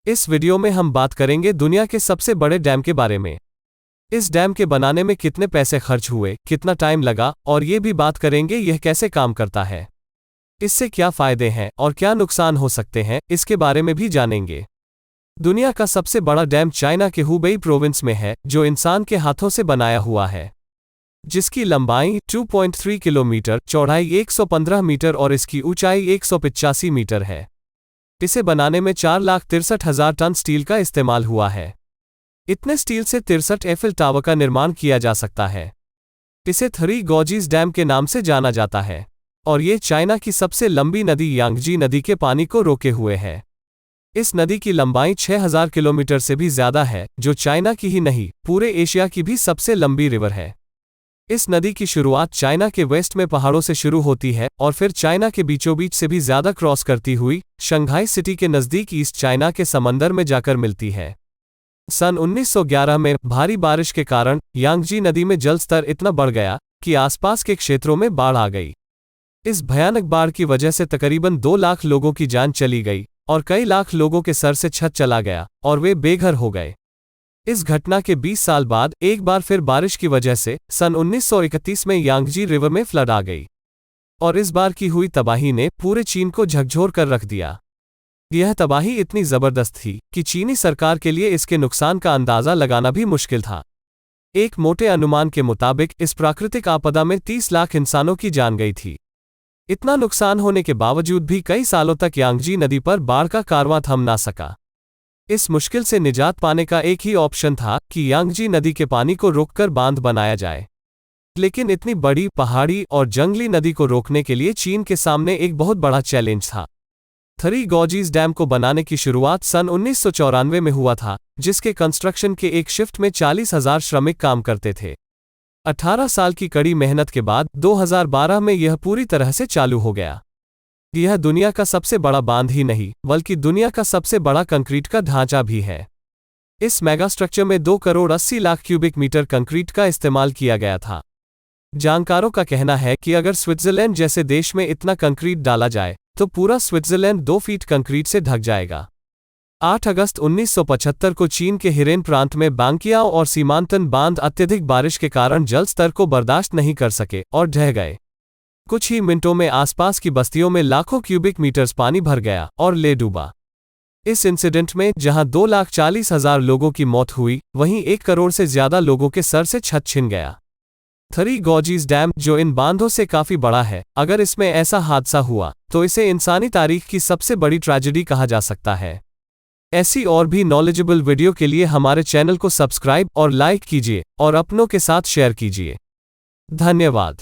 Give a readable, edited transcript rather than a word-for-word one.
इस वीडियो में हम बात करेंगे दुनिया के सबसे बड़े डैम के बारे में। इस डैम के बनाने में कितने पैसे खर्च हुए, कितना टाइम लगा और ये भी बात करेंगे यह कैसे काम करता है, इससे क्या फायदे हैं और क्या नुकसान हो सकते हैं, इसके बारे में भी जानेंगे। दुनिया का सबसे बड़ा डैम चाइना के हुबेई प्रोविंस में है, जो इंसान के हाथों से बनाया हुआ है, जिसकी लंबाई 2.3 किलोमीटर, चौड़ाई 115 मीटर और इसकी ऊंचाई 185 मीटर है। इसे बनाने में 4,63,000 टन स्टील का इस्तेमाल हुआ है। इतने स्टील से 63 एफिल टावर का निर्माण किया जा सकता है। इसे थ्री गॉर्जेस डैम के नाम से जाना जाता है और ये चाइना की सबसे लंबी नदी यांगजी नदी के पानी को रोके हुए है। इस नदी की लंबाई 6,000 किलोमीटर से भी ज्यादा है, जो चाइना की ही नहीं पूरे एशिया की भी सबसे लंबी रिवर है। इस नदी की शुरुआत चाइना के वेस्ट में पहाड़ों से शुरू होती है और फिर चाइना के बीचों बीच से भी ज्यादा क्रॉस करती हुई शंघाई सिटी के नजदीक ईस्ट चाइना के समंदर में जाकर मिलती है। सन 1911 में भारी बारिश के कारण यांगजी नदी में जल स्तर इतना बढ़ गया कि आसपास के क्षेत्रों में बाढ़ आ गई। इस भयानक बाढ़ की वजह से तकरीबन 2 लाख लोगों की जान चली गई और कई लाख लोगों के सर से छत चला गया और वे बेघर हो गए। इस घटना के 20 साल बाद एक बार फिर बारिश की वजह से सन 1931 में यांगजी रिवर में फ्लड आ गई और इस बार की हुई तबाही ने पूरे चीन को झकझोर कर रख दिया। यह तबाही इतनी जबरदस्त थी कि चीनी सरकार के लिए इसके नुकसान का अंदाजा लगाना भी मुश्किल था। एक मोटे अनुमान के मुताबिक इस प्राकृतिक आपदा में 30 लाख इंसानों की जान गई थी। इतना नुकसान होने के बावजूद भी कई सालों तक यांगजी नदी पर बाढ़ का कारवां थम ना सका। इस मुश्किल से निजात पाने का एक ही ऑप्शन था कि यांगजी नदी के पानी को रोककर बांध बनाया जाए। लेकिन इतनी बड़ी पहाड़ी और जंगली नदी को रोकने के लिए चीन के सामने एक बहुत बड़ा चैलेंज था। थ्री गॉर्जेस डैम को बनाने की शुरुआत सन 1994 में हुआ था, जिसके कंस्ट्रक्शन के एक शिफ्ट में 40,000 श्रमिक काम करते थे। 18 साल की कड़ी मेहनत के बाद 2012 में यह पूरी तरह से चालू हो गया। यह दुनिया का सबसे बड़ा बांध ही नहीं बल्कि दुनिया का सबसे बड़ा कंक्रीट का ढांचा भी है। इस मेगा स्ट्रक्चर में 2 crore 80 lakh cubic metre concrete का इस्तेमाल किया गया था। जानकारों का कहना है कि अगर स्विट्जरलैंड जैसे देश में इतना कंक्रीट डाला जाए तो पूरा स्विट्जरलैंड 2 फीट कंक्रीट से ढक जाएगा। 8 अगस्त 1975 को चीन के हिरेन प्रांत में बांकियाओ और सीमांतन बांध अत्यधिक बारिश के कारण जल स्तर को बर्दाश्त नहीं कर सके और ढह गए। कुछ ही मिनटों में आसपास की बस्तियों में लाखों क्यूबिक मीटर्स पानी भर गया और ले डूबा। इस इंसिडेंट में जहां 2,40,000 लोगों की मौत हुई, वहीं 1 करोड़ से ज्यादा लोगों के सर से छत छिन गया। थ्री गॉर्जेस डैम, जो इन बांधों से काफी बड़ा है, अगर इसमें ऐसा हादसा हुआ तो इसे इंसानी तारीख की सबसे बड़ी ट्रेजेडी कहा जा सकता है। ऐसी और भी नॉलेजेबल वीडियो के लिए हमारे चैनल को सब्सक्राइब और लाइक कीजिए और अपनों के साथ शेयर कीजिए। धन्यवाद।